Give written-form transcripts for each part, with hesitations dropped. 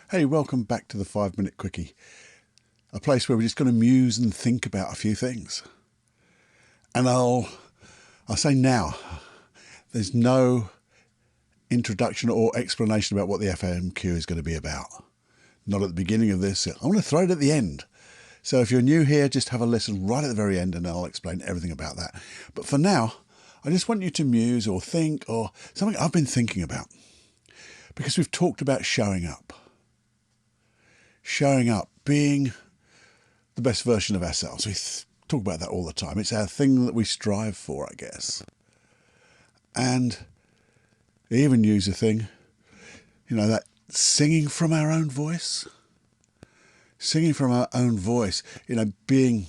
Hey, welcome back to the 5 Minute Quickie, a place where we're just going to muse and think about a few things. And I'll say now, there's no introduction or explanation about what the FMQ is going to be about. Not at the beginning of this. I want to throw it at the end. So if you're new here, just have a listen right at the very end and I'll explain everything about that. But for now, I just want you to muse or think or something I've been thinking about. Because we've talked about showing up. Showing up, being the best version of ourselves. We talk about that all the time. It's our thing that we strive for, I guess. And they even use a thing, that singing from our own voice. Singing from our own voice, being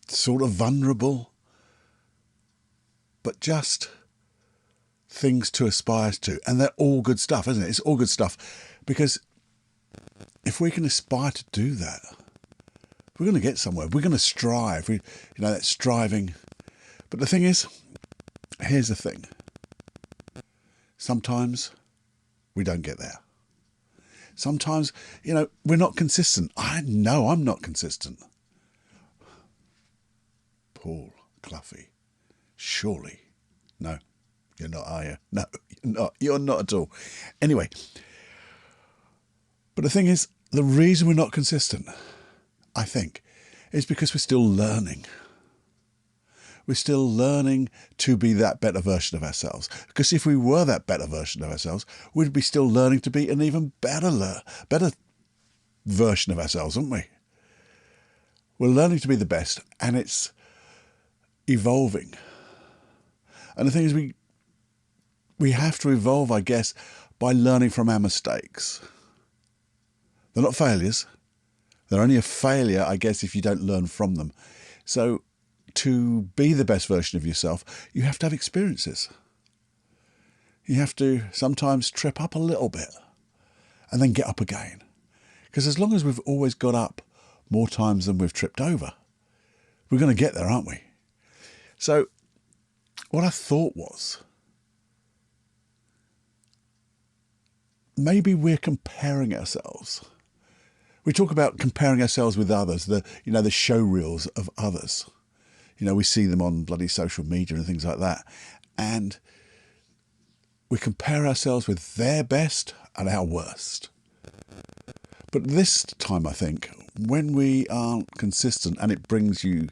sort of vulnerable, but just things to aspire to. And they're all good stuff, isn't it? It's all good stuff because if we can aspire to do that, we're going to get somewhere. We're going to strive. That's striving. But the thing is, here's the thing. Sometimes we don't get there. Sometimes, we're not consistent. I know I'm not consistent. Paul Cluffy, surely. No, you're not, are you? No, you're not. You're not at all. Anyway, but the thing is, the reason we're not consistent, I think, is because we're still learning. We're still learning to be that better version of ourselves. Because if we were that better version of ourselves, we'd be still learning to be an even better version of ourselves, wouldn't we? We're learning to be the best, and it's evolving. And the thing is, we have to evolve, I guess, by learning from our mistakes. They're not failures. They're only a failure, I guess, if you don't learn from them. So to be the best version of yourself, you have to have experiences. You have to sometimes trip up a little bit and then get up again. Because as long as we've always got up more times than we've tripped over, we're going to get there, aren't we? So what I thought was, maybe we're comparing ourselves. We talk about comparing ourselves with others, the show reels of others. We see them on bloody social media and things like that. And we compare ourselves with their best and our worst. But this time, I think, when we aren't consistent and it brings you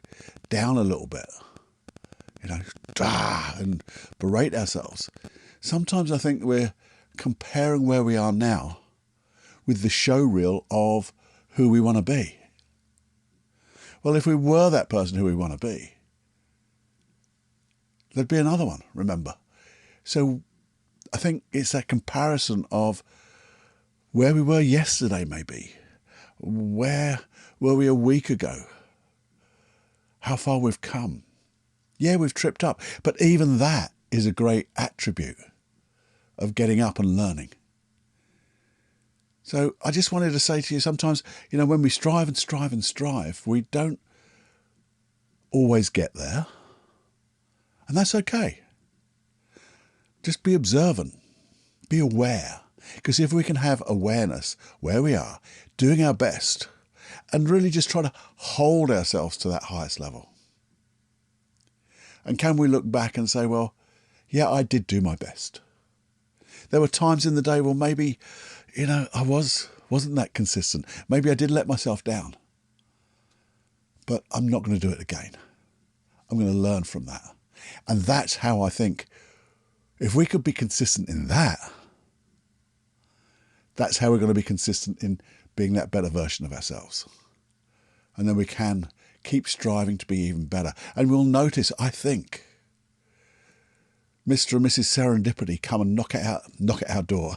down a little bit, and berate ourselves, sometimes I think we're comparing where we are now with the show reel of who we want to be. Well, if we were that person who we want to be, there'd be another one, remember. So I think it's that comparison of where we were yesterday, maybe. Where were we a week ago? How far we've come. Yeah, we've tripped up, but even that is a great attribute of getting up and learning. So I just wanted to say to you, sometimes, when we strive and strive and strive, we don't always get there. And that's okay. Just be observant, be aware. Because if we can have awareness where we are, doing our best, and really just try to hold ourselves to that highest level. And can we look back and say, well, yeah, I did do my best. There were times in the day, well, maybe, I wasn't that consistent. Maybe I did let myself down. But I'm not going to do it again. I'm going to learn from that. And that's how I think, if we could be consistent in that, that's how we're going to be consistent in being that better version of ourselves. And then we can keep striving to be even better. And we'll notice, I think, Mr. and Mrs. Serendipity come and knock at our door.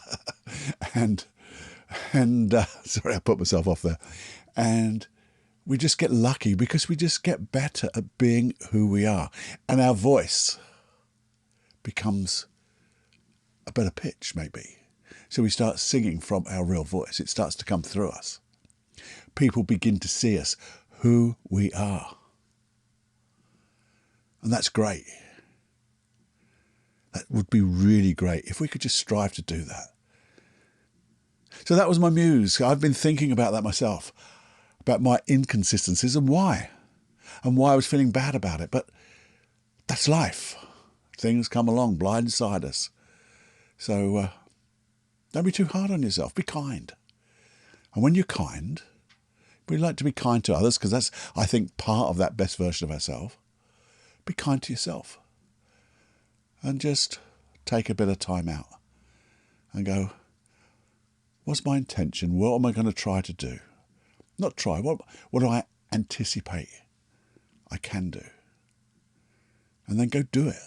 and sorry, I put myself off there. And we just get lucky because we just get better at being who we are. And our voice becomes a better pitch, maybe. So we start singing from our real voice. It starts to come through us. People begin to see us, who we are. And that's great. That would be really great if we could just strive to do that. So that was my muse. I've been thinking about that myself, about my inconsistencies and why I was feeling bad about it. But that's life. Things come along, blindside us. So don't be too hard on yourself. Be kind. And when you're kind, we like to be kind to others because that's, I think, part of that best version of ourselves. Be kind to yourself. And just take a bit of time out and go, what's my intention? What am I going to try to do? Not try. What do I anticipate I can do? And then go do it.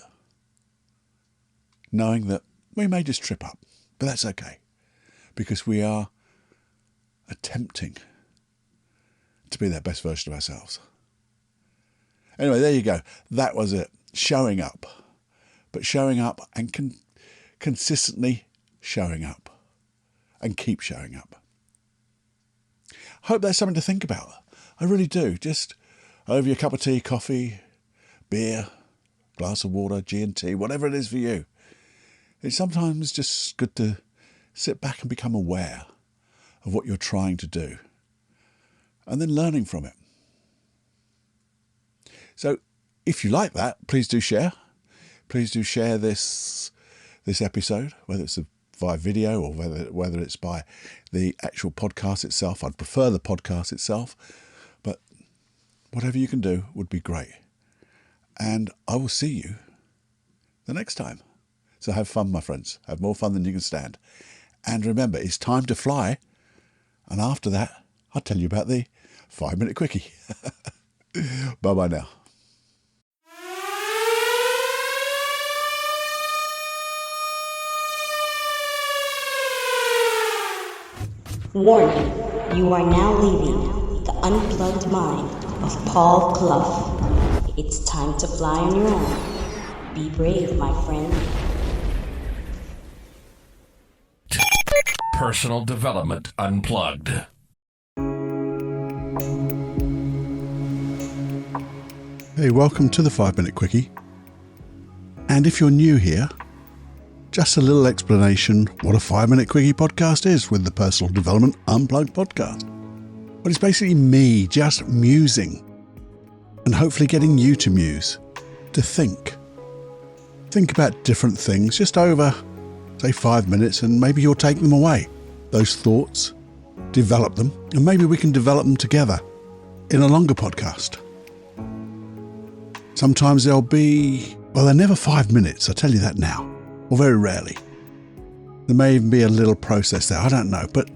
Knowing that we may just trip up, but that's okay. Because we are attempting to be that best version of ourselves. Anyway, there you go. That was it. Showing up. But showing up and consistently showing up. And keep showing up. I hope that's something to think about. I really do. Just over your cup of tea, coffee, beer, glass of water, G&T, whatever it is for you. It's sometimes just good to sit back and become aware of what you're trying to do. And then learning from it. So if you like that, please do share. Please do share this episode, whether it's via video or whether it's by the actual podcast itself. I'd prefer the podcast itself, but whatever you can do would be great. And I will see you the next time. So have fun, my friends. Have more fun than you can stand. And remember, it's time to fly. And after that, I'll tell you about the 5-minute quickie. Bye-bye now. Warning, you are now leaving the unplugged mind of Paul Clough. It's time to fly on your own. Be brave, my friend. Personal Development Unplugged. Hey, welcome to the 5-minute quickie. And if you're new here, just a little explanation what a 5-minute quickie podcast is with the Personal Development Unplugged podcast. But it's basically me just musing and hopefully getting you to muse, to think. Think about different things just over, say, 5 minutes, and maybe you'll take them away. Those thoughts, develop them, and maybe we can develop them together in a longer podcast. Sometimes they'll be, well, they're never 5 minutes, I'll tell you that now. Or very rarely. There may even be a little process there, I don't know, but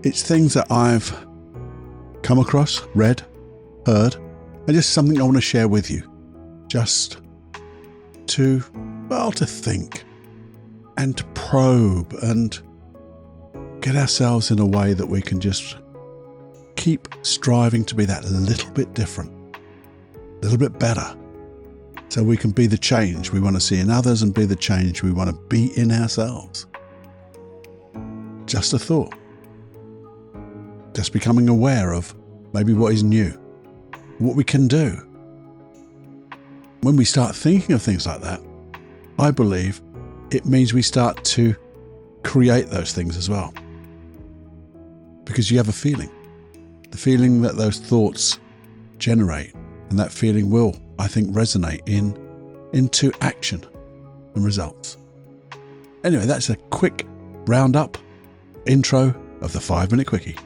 it's things that I've come across, read, heard, and just something I want to share with you. Just to think and to probe and get ourselves in a way that we can just keep striving to be that little bit different, a little bit better. So we can be the change we want to see in others and be the change we want to be in ourselves. Just a thought. Just becoming aware of maybe what is new, what we can do. When we start thinking of things like that, I believe it means we start to create those things as well. Because you have a feeling. The feeling that those thoughts generate, and that feeling will, I think, resonate into action and results. Anyway, that's a quick roundup intro of the 5-minute quickie.